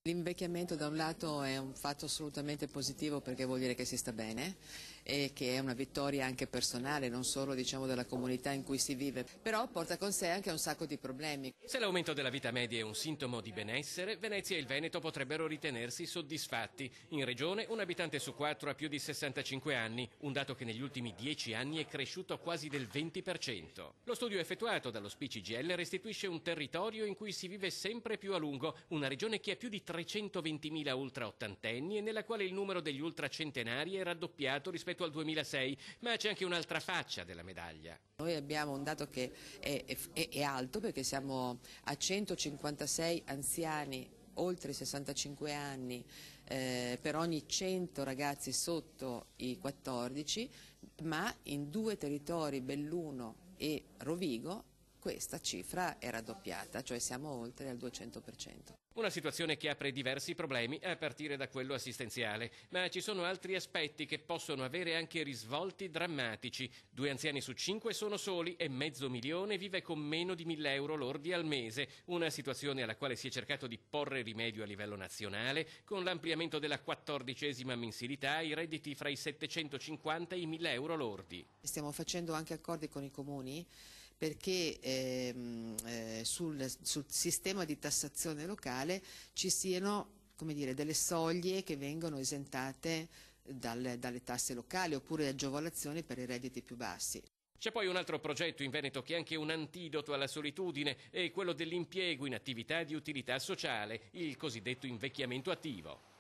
L'invecchiamento da un lato è un fatto assolutamente positivo perché vuol dire che si sta bene e che è una vittoria anche personale, non solo della comunità in cui si vive, però porta con sé anche un sacco di problemi. Se l'aumento della vita media è un sintomo di benessere, Venezia e il Veneto potrebbero ritenersi soddisfatti. In regione un abitante su 4 ha più di 65 anni, un dato che negli ultimi 10 anni è cresciuto quasi del 20%. Lo studio effettuato dallo SPI-CGIL restituisce un territorio in cui si vive sempre più a lungo, una regione che ha più di 320.000 ultraottantenni e nella quale il numero degli ultracentenari è raddoppiato rispetto al 2006, ma c'è anche un'altra faccia della medaglia. Noi abbiamo un dato che è alto perché siamo a 156 anziani oltre i 65 anni per ogni 100 ragazzi sotto i 14, ma in due territori, Belluno e Rovigo, questa cifra è raddoppiata, cioè siamo oltre al 200%. Una situazione che apre diversi problemi, a partire da quello assistenziale, ma ci sono altri aspetti che possono avere anche risvolti drammatici. 2 anziani su 5 sono soli e 500.000 vive con meno di 1.000 euro lordi al mese, una situazione alla quale si è cercato di porre rimedio a livello nazionale con l'ampliamento della 14ª mensilità ai redditi fra i 750 e i 1.000 euro lordi. Stiamo facendo anche accordi con i comuni perché sul sistema di tassazione locale ci siano, come dire, delle soglie che vengono esentate dalle tasse locali oppure agevolazioni per i redditi più bassi. C'è poi un altro progetto in Veneto che è anche un antidoto alla solitudine, è quello dell'impiego in attività di utilità sociale, il cosiddetto invecchiamento attivo.